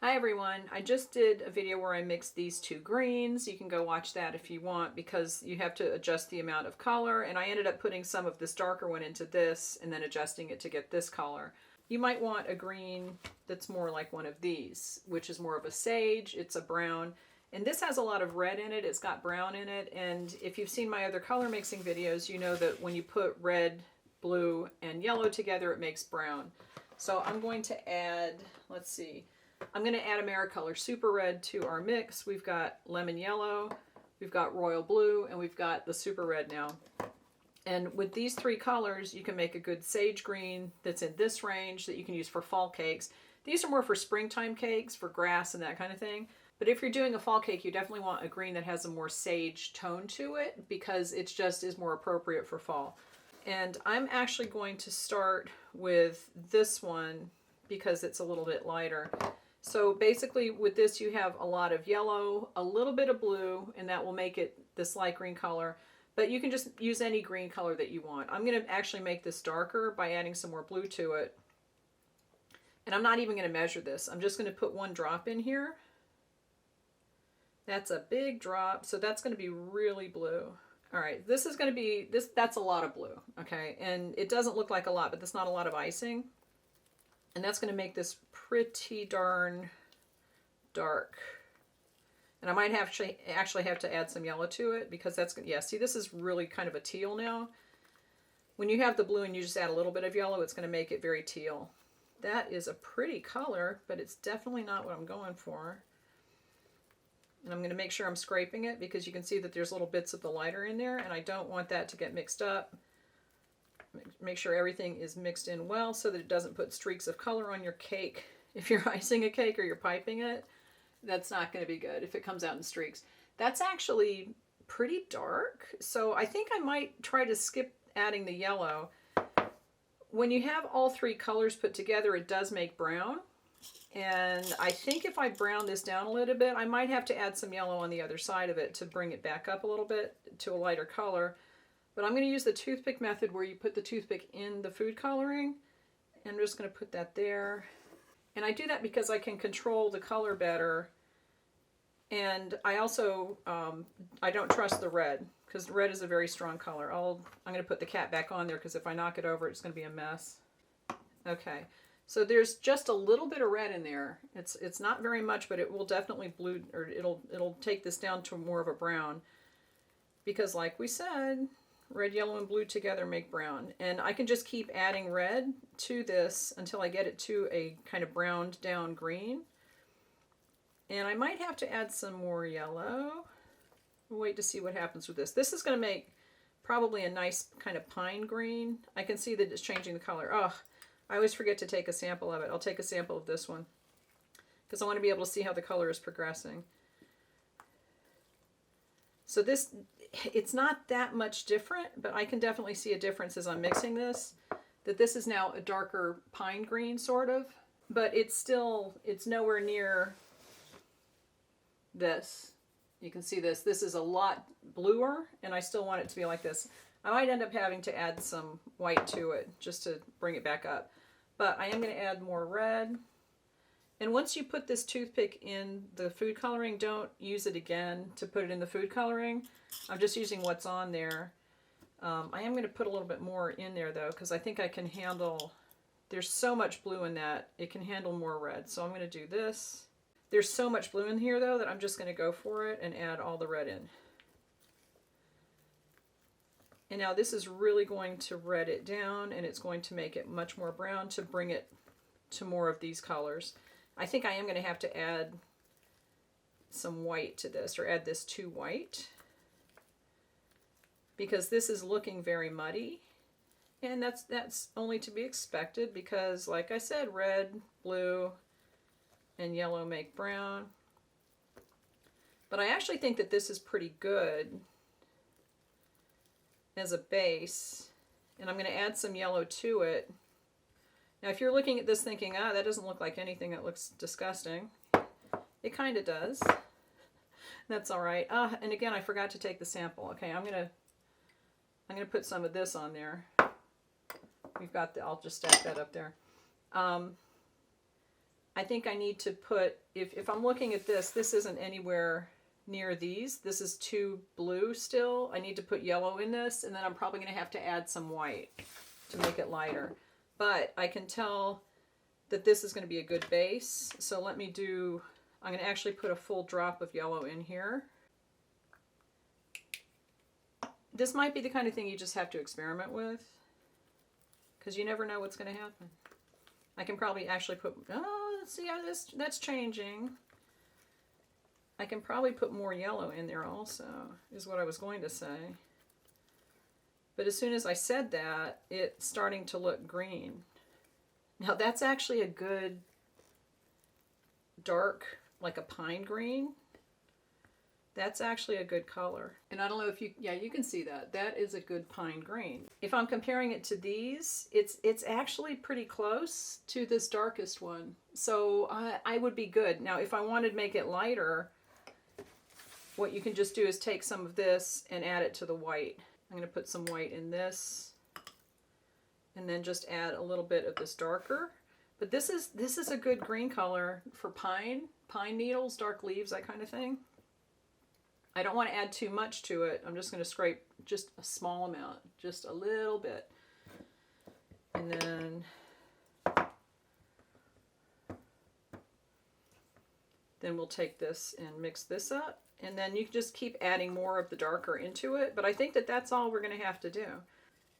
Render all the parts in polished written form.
Hi everyone, I just did a video where I mixed these two greens. You can go watch that if you want because you have to adjust the amount of color, and I ended up putting some of this darker one into this and then adjusting it to get this color. You might want a green that's more like one of these, which is more of a sage. It's a brown, and this has a lot of red in it. It's got brown in it, and if you've seen my other color mixing videos, you know that when you put red, blue, and yellow together, it makes brown. So I'm going to add, let's see, I'm going to add Americolor Super Red to our mix. We've got Lemon Yellow, we've got Royal Blue, and we've got the Super Red now. And with these three colors, you can make a good sage green that's in this range that you can use for fall cakes. These are more for springtime cakes, for grass and that kind of thing. But if you're doing a fall cake, you definitely want a green that has a more sage tone to it because it just is more appropriate for fall. And I'm actually going to start with this one because it's a little bit lighter. So basically with this you have a lot of yellow, a little bit of blue, and that will make it this light green color. But you can just use any green color that you want. I'm going to actually make this darker by adding some more blue to it. And I'm not even going to measure this. I'm just going to put one drop in here. That's a big drop, so that's going to be really blue. All right, this is going to be, that's a lot of blue, okay? And it doesn't look like a lot, but that's not a lot of icing. And that's going to make this pretty darn dark. And I might actually have to add some yellow to it because that's going to, yeah, see, this is really kind of a teal now. When you have the blue and you just add a little bit of yellow, it's going to make it very teal. That is a pretty color, but it's definitely not what I'm going for. And I'm going to make sure I'm scraping it because you can see that there's little bits of the lighter in there, and I don't want that to get mixed up. Make sure everything is mixed in well so that it doesn't put streaks of color on your cake. If you're icing a cake or you're piping it, that's not going to be good if it comes out in streaks. That's actually pretty dark, so I think I might try to skip adding the yellow. When you have all three colors put together, it does make brown. And I think if I brown this down a little bit, I might have to add some yellow on the other side of it to bring it back up a little bit to a lighter color. But I'm going to use the toothpick method where you put the toothpick in the food coloring. And I'm just going to put that there. And I do that because I can control the color better. And I also, I don't trust the red because red is a very strong color. I'm going to put the cat back on there because if I knock it over, it's going to be a mess. Okay, so there's just a little bit of red in there. It's not very much, but it will definitely blue, or it'll take this down to more of a brown. Because like we said, red, yellow, and blue together make brown. And I can just keep adding red to this until I get it to a kind of browned down green. And I might have to add some more yellow. We'll wait to see what happens with this. This is going to make probably a nice kind of pine green. I can see that it's changing the color. Oh, I always forget to take a sample of it. I'll take a sample of this one because I want to be able to see how the color is progressing. So this, it's not that much different, but I can definitely see a difference as I'm mixing this, that this is now a darker pine green sort of, but it's nowhere near this. You can see this. This is a lot bluer, and I still want it to be like this. I might end up having to add some white to it just to bring it back up. But I am going to add more red. And once you put this toothpick in the food coloring, don't use it again to put it in the food coloring. I'm just using what's on there. I am going to put a little bit more in there though, because I think I can handle, there's so much blue in that, it can handle more red. So I'm going to do this. There's so much blue in here though that I'm just going to go for it and add all the red in. And now this is really going to red it down, and it's going to make it much more brown to bring it to more of these colors. I think I am going to have to add some white to this, or add this to white, because this is looking very muddy. And that's only to be expected because, like I said, red, blue, and yellow make brown. But I actually think that this is pretty good as a base, and I'm going to add some yellow to it. Now if you're looking at this thinking, ah, that doesn't look like anything, that looks disgusting, it kind of does. That's all right. And again, I forgot to take the sample. Okay, I'm gonna put some of this on there. We've got the, I'll just stack that up there. I think I need to put, if I'm looking at this, this isn't anywhere near these. This is too blue still. I need to put yellow in this, and then I'm probably going to have to add some white to make it lighter. But I can tell that this is going to be a good base. So let me do, I'm going to actually put a full drop of yellow in here. This might be the kind of thing you just have to experiment with, because you never know what's going to happen. I can probably actually put, oh, let's see how that's changing. I can probably put more yellow in there also, is what I was going to say. But as soon as I said that, it's starting to look green. Now that's actually a good dark, like a pine green. That's actually a good color. And I don't know if you, yeah, you can see that. That is a good pine green. If I'm comparing it to these, it's actually pretty close to this darkest one. So I would be good. Now, if I wanted to make it lighter, what you can just do is take some of this and add it to the white. I'm going to put some white in this, and then just add a little bit of this darker. But this is a good green color for pine needles, dark leaves, that kind of thing. I don't want to add too much to it. I'm just going to scrape just a small amount, just a little bit. And then we'll take this and mix this up. And then you can just keep adding more of the darker into it. But I think that that's all we're going to have to do.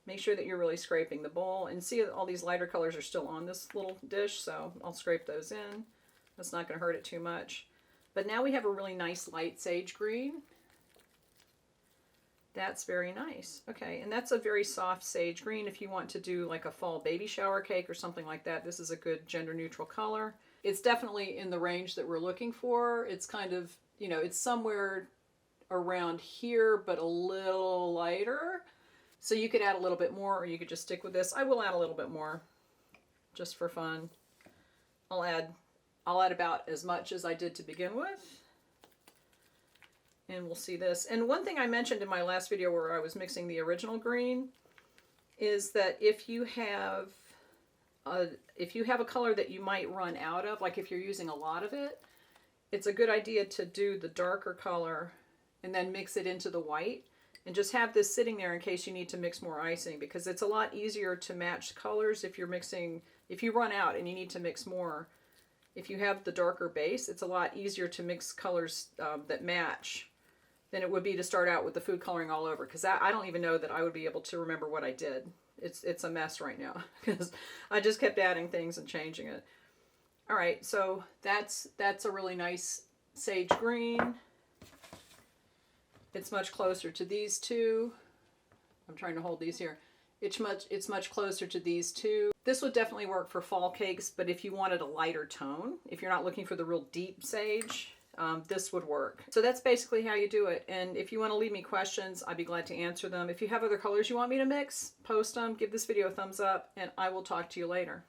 Make sure that you're really scraping the bowl. And see, all these lighter colors are still on this little dish, so I'll scrape those in. That's not going to hurt it too much. But now we have a really nice light sage green. That's very nice. Okay, and that's a very soft sage green. If you want to do like a fall baby shower cake or something like that, this is a good gender neutral color. It's definitely in the range that we're looking for. It's kind of, you know, it's somewhere around here, but a little lighter. So you could add a little bit more, or you could just stick with this. I will add a little bit more, just for fun. I'll add about as much as I did to begin with. And we'll see this. And one thing I mentioned in my last video where I was mixing the original green is that if you have a color that you might run out of, like if you're using a lot of it, it's a good idea to do the darker color and then mix it into the white and just have this sitting there in case you need to mix more icing, because it's a lot easier to match colors if you're mixing, if you run out and you need to mix more. If you have the darker base, it's a lot easier to mix colors that match than it would be to start out with the food coloring all over, because I don't even know that I would be able to remember what I did. It's a mess right now because I just kept adding things and changing it. All right, so that's a really nice sage green. It's much closer to these two. I'm trying to hold these here. It's much closer to these two. This would definitely work for fall cakes, but if you wanted a lighter tone, if you're not looking for the real deep sage, this would work. So that's basically how you do it. And if you want to leave me questions, I'd be glad to answer them. If you have other colors you want me to mix, post them, give this video a thumbs up, and I will talk to you later.